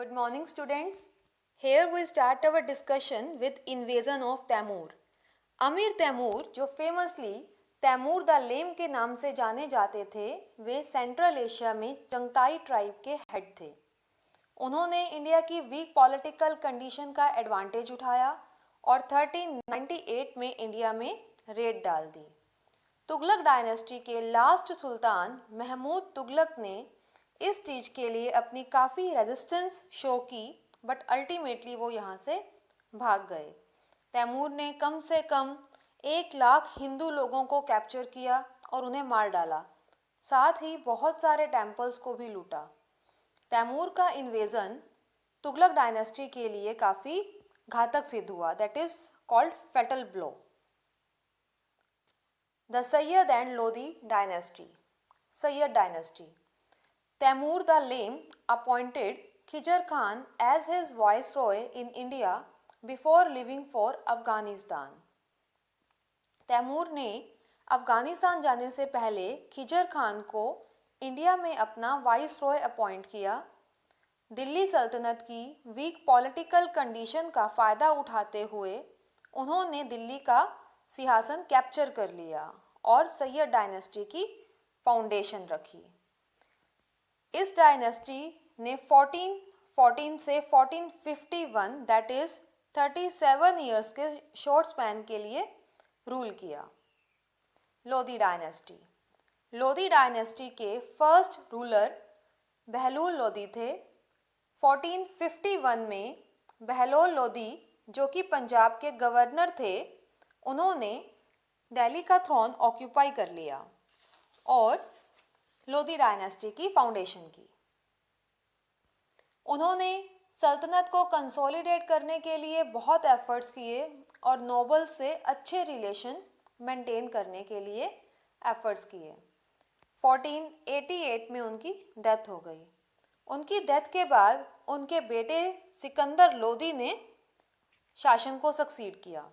Good morning, students. Here we start our discussion with invasion of Taimur. अमीर तैमूर जो famously Taimur the लेम के नाम से जाने जाते थे, वे सेंट्रल एशिया में चंगताई ट्राइब के हेड थे। उन्होंने इंडिया की वीक पॉलिटिकल कंडीशन का एडवांटेज उठाया और 1398 में इंडिया में रेड डाल दी। तुगलक डायनेस्टी के लास्ट सुल्तान महमूद तुगलक ने इस चीज़ के लिए अपनी काफ़ी रेजिस्टेंस शो की, बट अल्टीमेटली वो यहाँ से भाग गए। तैमूर ने कम से कम 1 लाख हिंदू लोगों को कैप्चर किया और उन्हें मार डाला, साथ ही बहुत सारे टेम्पल्स को भी लूटा। तैमूर का इन्वेजन तुगलक डायनेस्टी के लिए काफ़ी घातक सिद्ध हुआ, that is called fatal blow. The Syed and Lodi dynasty. Syed dynasty. Taimur the Lame appointed Khizr Khan as his viceroy in India before leaving for Afghanistan. Timur ने अफगानिस्तान जाने से पहले खिजर खान को इंडिया में अपना वाइसरॉय अपॉइंट किया। दिल्ली सल्तनत की वीक पॉलिटिकल कंडीशन का फ़ायदा उठाते हुए उन्होंने दिल्ली का सिंहासन कैप्चर कर लिया और सैयद डायनेस्टी की फाउंडेशन रखी। इस डायनेस्टी ने 1414 से 1451 दैट इज 37 ईयर्स के शॉर्ट स्पैन के लिए रूल किया। लोदी डायनेस्टी। लोदी डायनेस्टी के फर्स्ट रूलर बहलोल लोदी थे। 1451 में बहलोल लोदी, जो कि पंजाब के गवर्नर थे, उन्होंने दिल्ली का थ्रोन ऑक्यूपाई कर लिया और लोदी डायनेस्टी की फाउंडेशन की। उन्होंने सल्तनत को कंसोलिडेट करने के लिए बहुत एफर्ट्स किए और नोबल से अच्छे रिलेशन मेंटेन करने के लिए एफर्ट्स किए। 1488 में उनकी डेथ हो गई। उनकी डेथ के बाद उनके बेटे सिकंदर लोदी ने शासन को सक्सीड किया।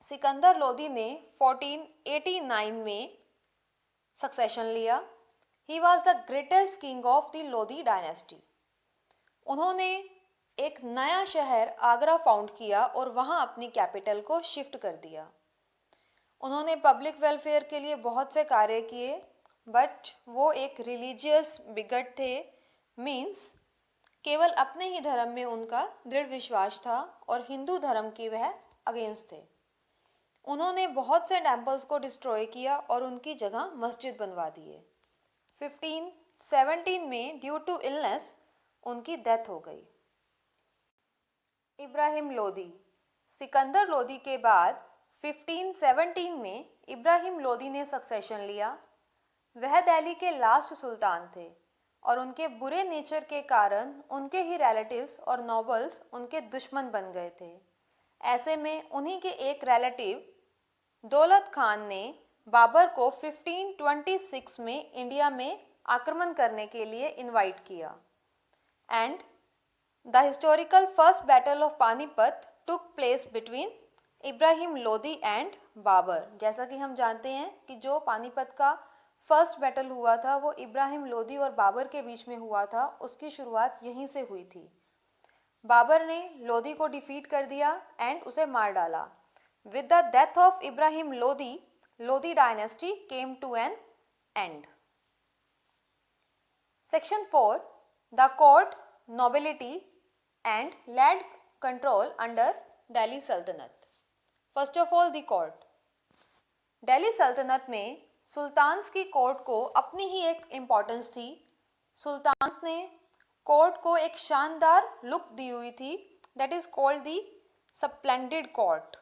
सिकंदर लोदी ने 1489 में सक्सेशन लिया। He was the greatest king of the Lodi dynasty. उन्होंने एक नया शहर आगरा फाउंड किया और वहाँ अपनी कैपिटल को शिफ्ट कर दिया। उन्होंने पब्लिक वेलफेयर के लिए बहुत से कार्य किए, बट वो एक रिलीजियस बिगट थे, मीन्स केवल अपने ही धर्म में उनका दृढ़ विश्वास था और हिंदू धर्म की वह अगेंस्ट थे। उन्होंने बहुत से टेम्पल्स को डिस्ट्रॉय किया और उनकी जगह मस्जिद बनवा दिए। 1517 में ड्यू टू इलनेस उनकी डेथ हो गई। इब्राहिम लोदी। सिकंदर लोदी के बाद 1517 में इब्राहिम लोदी ने सक्सेशन लिया। वह दिल्ली के लास्ट सुल्तान थे और उनके बुरे नेचर के कारण उनके ही रिलेटिव्स और नोबल्स उनके दुश्मन बन गए थे। ऐसे में उन्हीं के एक रिलेटिव दौलत खान ने बाबर को 1526 में इंडिया में आक्रमण करने के लिए इनवाइट किया and the historical first battle of Panipat took place between Ibrahim Lodi and Babur. जैसा कि हम जानते हैं कि जो पानीपत का फर्स्ट बैटल हुआ था वो इब्राहिम लोदी और बाबर के बीच में हुआ था, उसकी शुरुआत यहीं से हुई थी। बाबर ने लोदी को डिफीट कर दिया एंड उसे मार डाला। With the death of Ibrahim Lodi, Lodi dynasty came to an end. Section 4. The court, nobility and land control under Delhi Sultanate. First of all, the court. Delhi Sultanate में sultans की court को अपनी ही एक importance थी। Sultans ने court को एक शानदार लुक दी हुई थी, that is called the splendid court.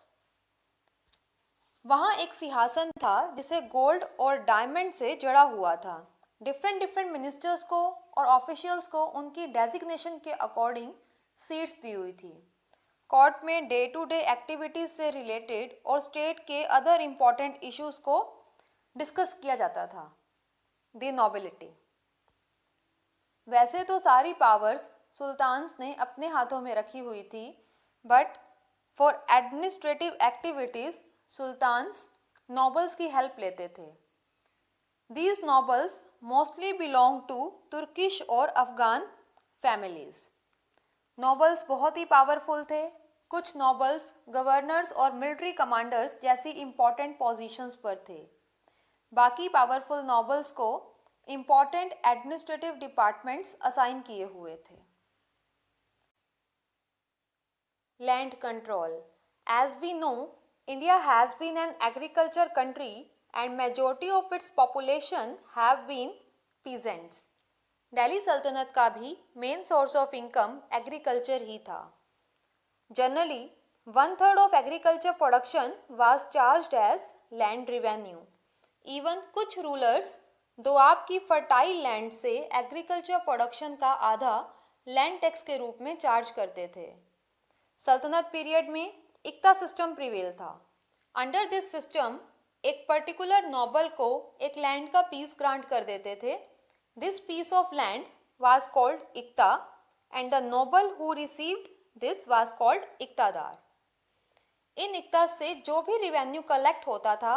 वहाँ एक सिंहासन था जिसे गोल्ड और डायमंड से जड़ा हुआ था। डिफरेंट मिनिस्टर्स को और ऑफिशियल्स को उनकी डेजिग्नेशन के अकॉर्डिंग सीट्स दी हुई थी। कोर्ट में डे टू डे एक्टिविटीज से रिलेटेड और स्टेट के अदर इम्पॉर्टेंट इश्यूज को डिस्कस किया जाता था। The nobility. वैसे तो सारी पावर्स सुल्तान्स ने अपने हाथों में रखी हुई थी, but for administrative activities sultans nobles की हेल्प लेते थे। These nobles mostly belong to Turkish और अफगान फैमिलीज। नोबल्स बहुत ही पावरफुल थे। कुछ नोबल्स गवर्नर्स और मिलिट्री कमांडर्स जैसी इंपॉर्टेंट पोजीशंस पर थे। बाकी पावरफुल नोबल्स को इंपॉर्टेंट एडमिनिस्ट्रेटिव डिपार्टमेंट्स असाइन किए हुए थे। Land control. As we know, India has been an agriculture country and majority of its population have been peasants. Delhi सल्तनत का भी main source of income agriculture ही था। Generally 1/3 of agriculture production was charged as land revenue. Even कुछ rulers Doab की fertile land से agriculture production का आधा लैंड टैक्स के रूप में चार्ज करते थे। सल्तनत पीरियड में इक्ता सिस्टम प्रिवेल था। अंडर दिस सिस्टम एक पर्टिकुलर नोबल को एक लैंड का पीस ग्रांट कर देते थे। This piece of land was called इक्ता and the noble who received this was called इक्तादार। इन इक्ता से जो भी रिवेन्यू कलेक्ट होता था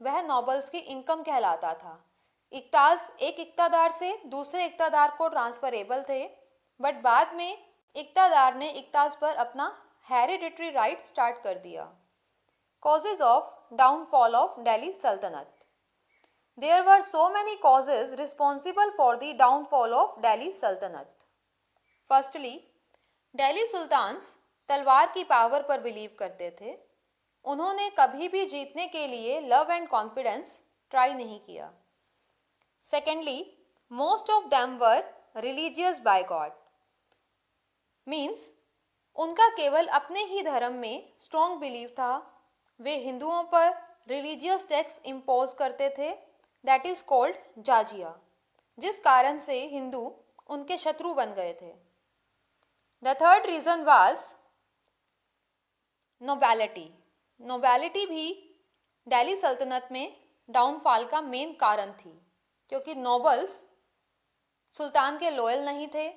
वह नोबल्स की इनकम कहलाता था। इक्ताज एक इक्तादार से दूसरे इक्तादार को ट्रांसफरेबल थे, बट बाद में इक्तादार ने इक्ताज पर अपना हेरिडिटरी राइट स्टार्ट कर दिया। Causes of downfall of Delhi सल्तनत। There were so many causes responsible for the downfall of Delhi Sultanate. Firstly, Delhi Sultans तलवार की पावर पर बिलीव करते थे। उन्होंने कभी भी जीतने के लिए लव एंड कॉन्फिडेंस ट्राई नहीं किया। Secondly, most of them were religious by God. Means उनका केवल अपने ही धर्म में स्ट्रॉन्ग बिलीव था। वे हिंदुओं पर रिलीजियस टैक्स इम्पोज करते थे, दैट इज कॉल्ड जाजिया, जिस कारण से हिंदू उनके शत्रु बन गए थे। The third reason was nobility. Nobility भी दिल्ली सल्तनत में डाउनफॉल का मेन कारण थी, क्योंकि नोबल्स सुल्तान के लॉयल नहीं थे।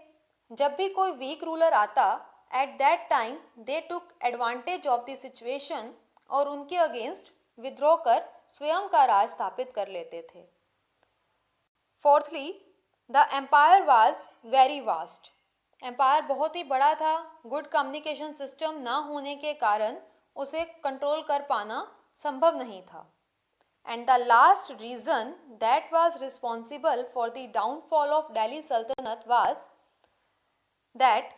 जब भी कोई वीक रूलर आता, at that time they took advantage of the situation और उनके अगेंस्ट विद्रोह कर स्वयं का राज स्थापित कर लेते थे। Fourthly, the empire was very vast. Empire बहुत ही बड़ा था। गुड कम्युनिकेशन सिस्टम ना होने के कारण उसे कंट्रोल कर पाना संभव नहीं था। And the last reason that was responsible for the downfall of Delhi सल्तनत was that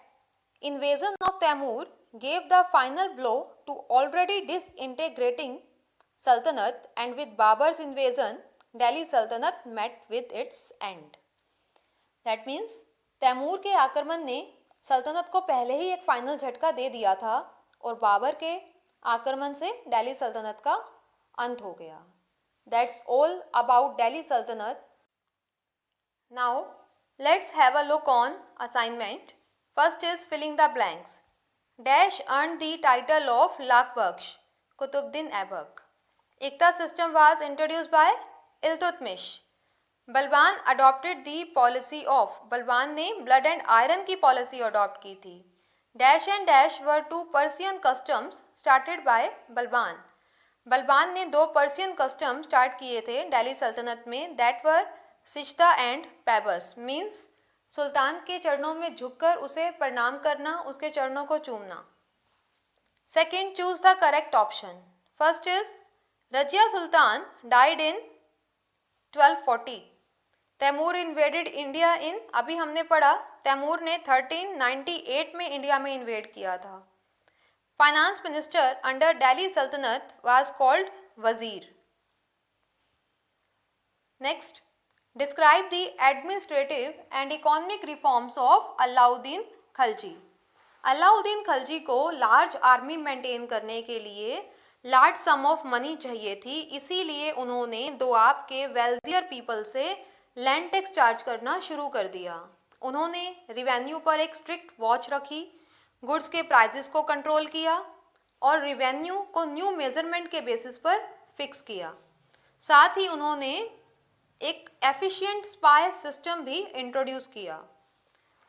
invasion of Taimur gave the final blow to already disintegrating Sultanate, and with Babur's invasion, Delhi Sultanate met with its end. That means Timur के आक्रमण ने सल्तनत को पहले ही एक final झटका दे दिया था और बाबर के आक्रमण से दिल्ली सल्तनत का अंत हो गया। That's all about Delhi Sultanate. Now let's have a look on assignment. First is filling the blanks. Dash earned the title of Lakbaksh, Qutbuddin Aibak. Ikta system was introduced by Iltutmish. Balban adopted the policy of. Balban ने blood and iron की policy adopt की थी. Dash and dash were two Persian customs started by Balban. Balban ने दो Persian custom start किए थे दिल्ली सल्तनत में, that were सिश्ता and पैबस. Means सुल्तान के चरणों में झुककर उसे प्रणाम करना, उसके चरणों को चूमना। Second, choose the correct option. First is Razia Sultan died in 1240. Taimur invaded India in, अभी हमने पढ़ा तैमूर ने 1398 में इंडिया में इन्वेड किया था। फाइनेंस मिनिस्टर अंडर दिल्ली सल्तनत वाज कॉल्ड वजीर. Next, describe the administrative and economic reforms of Alauddin Khalji. Alauddin Khalji को लार्ज आर्मी मेंटेन करने के लिए लार्ज सम ऑफ मनी चाहिए थी, इसीलिए उन्होंने दोआब के वेल्थियर पीपल से लैंड टैक्स चार्ज करना शुरू कर दिया. उन्होंने रिवेन्यू पर एक स्ट्रिक्ट वॉच रखी, गुड्स के प्राइसेस को कंट्रोल किया और रिवेन्यू को न्यू मेजरमेंट के बेसिस पर फिक्स किया. साथ ही उन्होंने एक एफिशिएंट स्पाई सिस्टम भी इंट्रोड्यूस किया.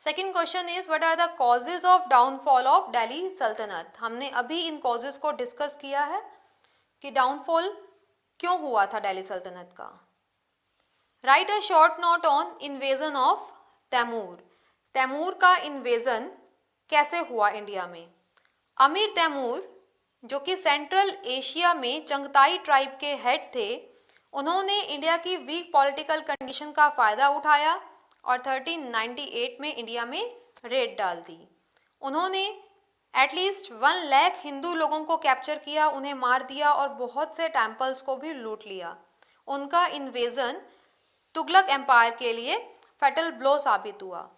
Second question is what are the causes of downfall of Delhi सल्तनत. हमने अभी इन कॉजेज को डिस्कस किया है कि डाउनफॉल क्यों हुआ था दिल्ली सल्तनत का. Write a short note on invasion of Timur. Timur का इन्वेजन कैसे हुआ इंडिया में? अमीर तैमूर, जो कि सेंट्रल एशिया में चंगताई ट्राइब के हेड थे, उन्होंने इंडिया की वीक पॉलिटिकल कंडीशन का फायदा उठाया और 1398 में इंडिया में रेड डाल दी। उन्होंने एटलीस्ट 1 लाख हिंदू लोगों को कैप्चर किया, उन्हें मार दिया और बहुत से टेम्पल्स को भी लूट लिया। उनका इन्वेजन तुगलक एम्पायर के लिए फैटल ब्लो साबित हुआ।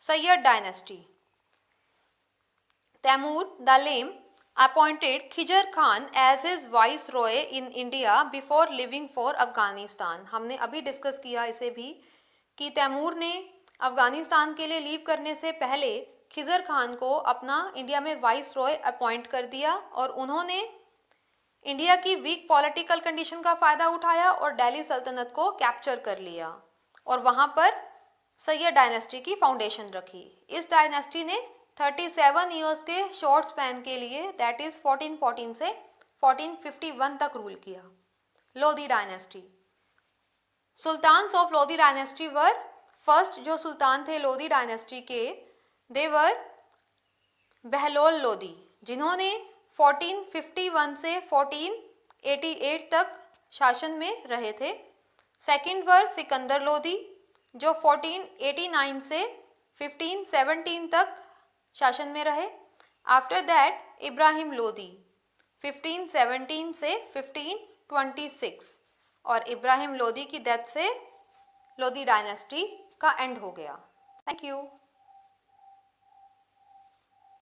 Sayyid dynasty. Timur the lame appointed Khizr Khan as his viceroy in India before leaving for Afghanistan. हमने अभी डिस्कस किया इसे भी कि तैमूर ने अफगानिस्तान के लिए लीव करने से पहले खिजर खान को अपना इंडिया में वाइस रॉय अपॉइंट कर दिया और उन्होंने इंडिया की वीक पॉलिटिकल कंडीशन का फायदा उठाया और दिल्ली सल्तनत को कैप्चर कर लिया और वहां पर सैयद डायनेस्टी की फाउंडेशन रखी। इस डायनेस्टी ने 37 इयर्स के शॉर्ट स्पैन के लिए, दैट इज 1414 से 1451 तक रूल किया। Lodhi dynasty. Sultans of Lodhi dynasty were, first जो सुल्तान थे लोधी डायनेस्टी के, दे वर बहलोल लोधी, जिन्होंने 1451 से 1488 तक शासन में रहे थे। सेकंड वर सिकंदर लोधी, जो 1489 से 1517 तक शासन में रहे। आफ्टर दैट इब्राहिम लोधी 1517 से 1526, और इब्राहिम लोधी की डेथ से लोधी डायनेस्टी का एंड हो गया। Thank you.